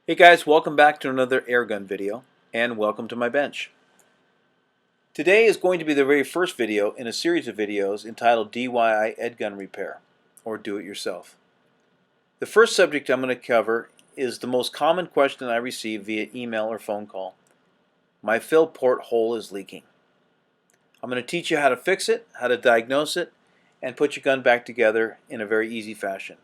Hey guys, welcome back to another airgun video, and welcome to my bench. Today is going to be the very first video in a series of videos entitled DYI EDgun Repair, or Do It Yourself. The first subject I'm going to cover is the most common question I receive via email or phone call. My fill port hole is leaking. I'm going to teach you how to fix it, how to diagnose it, and put your gun back together in a very easy fashion.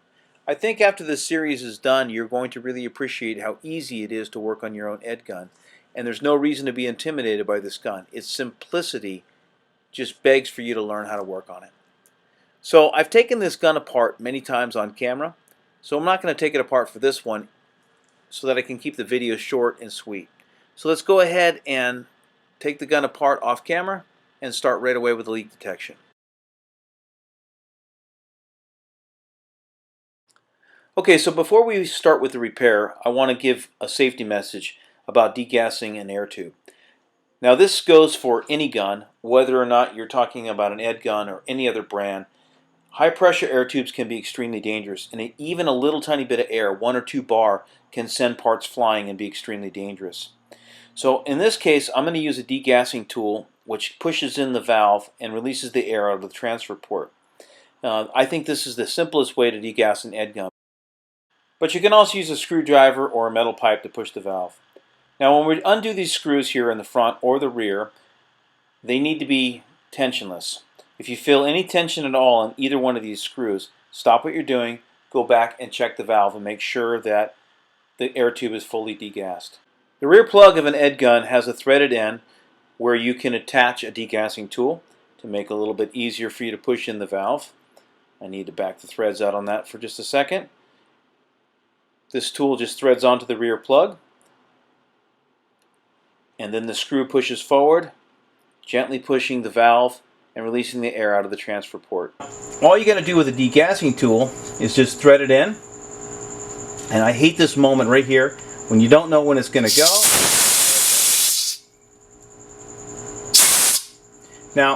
I think after this series is done, you're going to really appreciate how easy it is to work on your own EDgun, and there's no reason to be intimidated by this gun. Its simplicity just begs for you to learn how to work on it. So I've taken this gun apart many times on camera, so I'm not going to take it apart for this one so that I can keep the video short and sweet. So let's go ahead and take the gun apart off camera and start right away with the leak detection. Okay, so before we start with the repair, I want to give a safety message about degassing an air tube. Now this goes for any gun, whether or not you're talking about an EDgun or any other brand. High pressure air tubes can be extremely dangerous, and even a little tiny bit of air, 1 or 2 bar, can send parts flying and be extremely dangerous. So in this case, I'm going to use a degassing tool which pushes in the valve and releases the air out of the transfer port. I think this is the simplest way to degas an EDgun. But you can also use a screwdriver or a metal pipe to push the valve. Now when we undo these screws here in the front or the rear, they need to be tensionless. If you feel any tension at all on either one of these screws, stop what you're doing, go back and check the valve and make sure that the air tube is fully degassed. The rear plug of an EDgun has a threaded end where you can attach a degassing tool to make it a little bit easier for you to push in the valve. I need to back the threads out on that for just a second. This tool just threads onto the rear plug, and then the screw pushes forward, gently pushing the valve and releasing the air out of the transfer port. All you got to do with a degassing tool is just thread it in, and I hate this moment right here when you don't know when it's going to go. Now,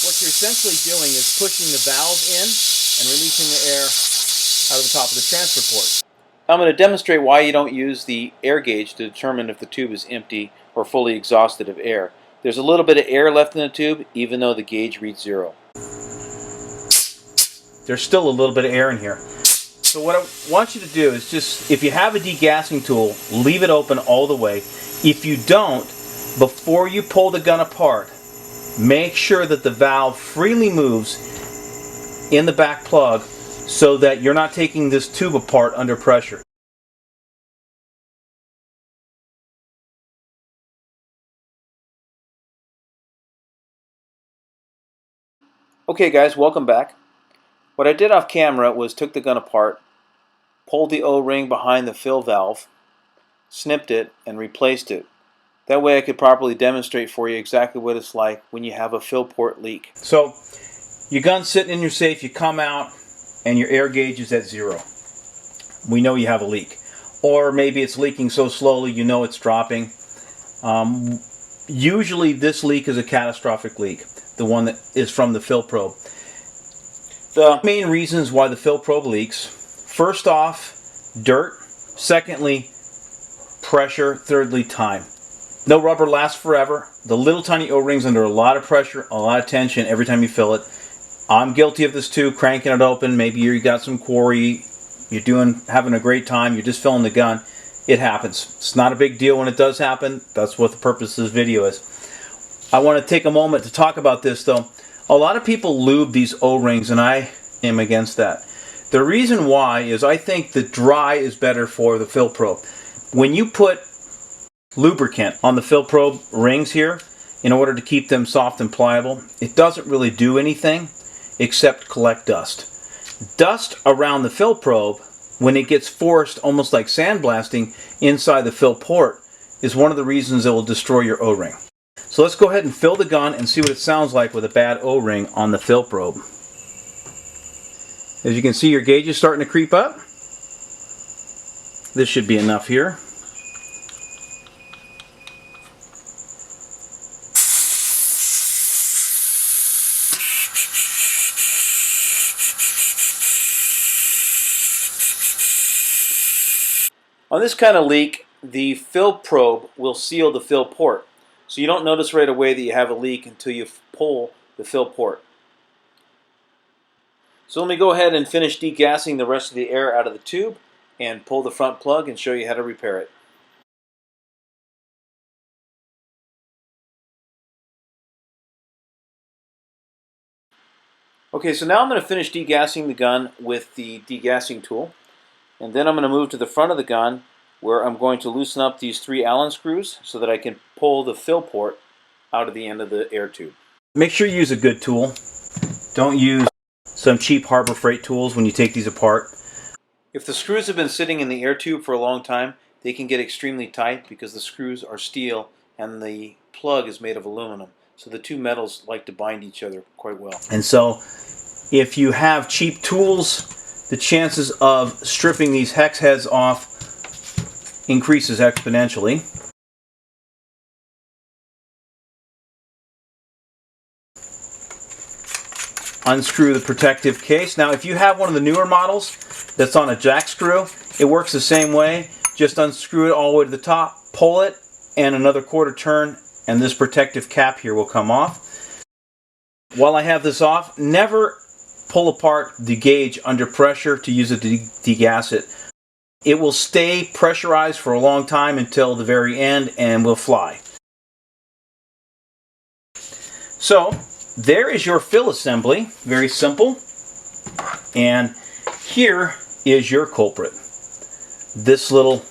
what you're essentially doing is pushing the valve in and releasing the air out of the top of the transfer port. I'm going to demonstrate why you don't use the air gauge to determine if the tube is empty or fully exhausted of air. There's a little bit of air left in the tube even though the gauge reads 0. There's still a little bit of air in here. So what I want you to do is just, if you have a degassing tool, leave it open all the way. If you don't, before you pull the gun apart, make sure that the valve freely moves in the back plug so that you're not taking this tube apart under pressure. Okay guys, welcome back. What I did off camera was took the gun apart, pulled the O-ring behind the fill valve, snipped it, and replaced it. That way I could properly demonstrate for you exactly what it's like when you have a fill port leak. So, your gun's sitting in your safe, you come out, and your air gauge is at 0. We know you have a leak. Or maybe it's leaking so slowly you know it's dropping. Usually this leak is a catastrophic leak, the one that is from the fill probe. The main reasons why the fill probe leaks: first off, dirt; secondly, pressure; thirdly, time. No rubber lasts forever. The little tiny O-rings under a lot of pressure, a lot of tension every time you fill it. I'm guilty of this too, cranking it open. Maybe you got some quarry, you're having a great time, you're just filling the gun. It happens. It's not a big deal when it does happen. That's what the purpose of this video is. I want to take a moment to talk about this though. A lot of people lube these O-rings, and I am against that. The reason why is I think the dry is better for the fill probe. When you put lubricant on the fill probe rings here in order to keep them soft and pliable, it doesn't really do anything except collect dust. Dust around the fill probe, when it gets forced almost like sandblasting inside the fill port, is one of the reasons it will destroy your O-ring. So let's go ahead and fill the gun and see what it sounds like with a bad O-ring on the fill probe. As you can see, your gauge is starting to creep up. This should be enough here. this kind of leak, the fill probe will seal the fill port. So you don't notice right away that you have a leak until you pull the fill port. So let me go ahead and finish degassing the rest of the air out of the tube and pull the front plug and show you how to repair it. Okay, so now I'm going to finish degassing the gun with the degassing tool. And then I'm going to move to the front of the gun where I'm going to loosen up these 3 Allen screws so that I can pull the fill port out of the end of the air tube. Make sure you use a good tool. Don't use some cheap Harbor Freight tools when you take these apart. If the screws have been sitting in the air tube for a long time, they can get extremely tight because the screws are steel and the plug is made of aluminum. So the two metals like to bind each other quite well. And so if you have cheap tools, the chances of stripping these hex heads off increases exponentially. Unscrew the protective case. Now if you have one of the newer models that's on a jack screw, it works the same way. Just unscrew it all the way to the top, pull it, and another quarter turn, and this protective cap here will come off. While I have this off, never pull apart the gauge under pressure to use it to degas it. It will stay pressurized for a long time until the very end and will fly. So there is your fill assembly, very simple. And here is your culprit. This little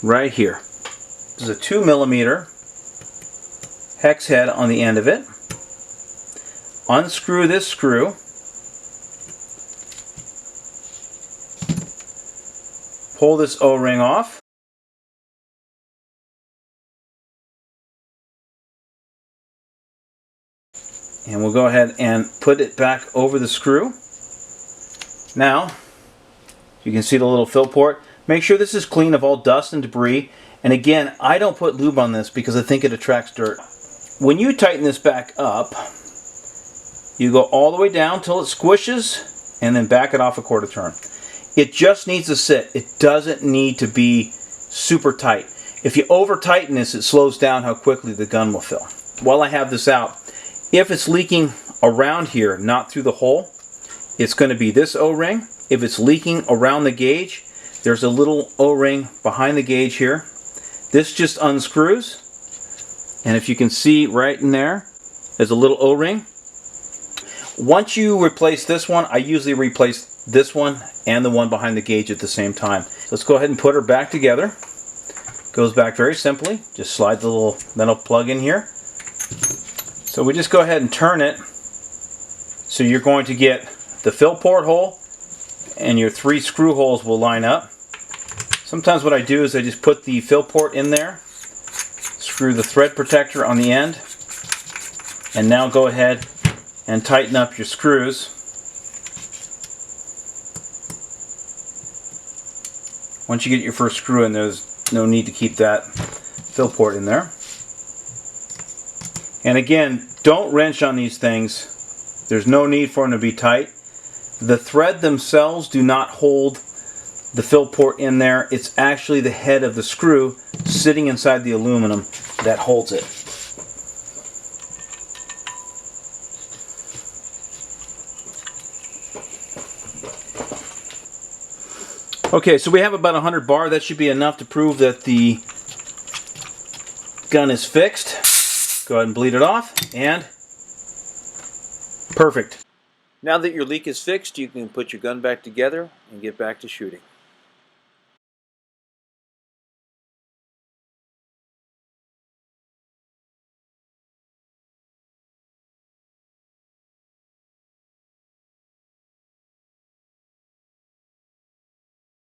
right here. This is a 2mm hex head on the end of it. Unscrew this screw. Pull this O-ring off. And we'll go ahead and put it back over the screw. Now, you can see the little fill port. Make sure this is clean of all dust and debris. And again, I don't put lube on this because I think it attracts dirt. When you tighten this back up, you go all the way down till it squishes and then back it off a quarter turn. It just needs to sit. It doesn't need to be super tight. If you over tighten this, it slows down how quickly the gun will fill. While I have this out, if it's leaking around here, not through the hole, it's going to be this O-ring. If it's leaking around the gauge, there's a little O-ring behind the gauge here. This just unscrews, and if you can see right in there, there's a little O-ring. Once you replace this one, I usually replace this one and the one behind the gauge at the same time. Let's go ahead and put her back together. Goes back very simply. Just slide the little metal plug in here. So we just go ahead and turn it. So you're going to get the fill port hole and your 3 screw holes will line up. Sometimes what I do is I just put the fill port in there, screw the thread protector on the end, and now go ahead and tighten up your screws. Once you get your first screw in, there's no need to keep that fill port in there. And again, don't wrench on these things. There's no need for them to be tight. The thread themselves do not hold the fill port in there. It's actually the head of the screw sitting inside the aluminum that holds it. Okay, so we have about 100 bar. That should be enough to prove that the gun is fixed. Go ahead and bleed it off, and perfect. Now that your leak is fixed, you can put your gun back together and get back to shooting.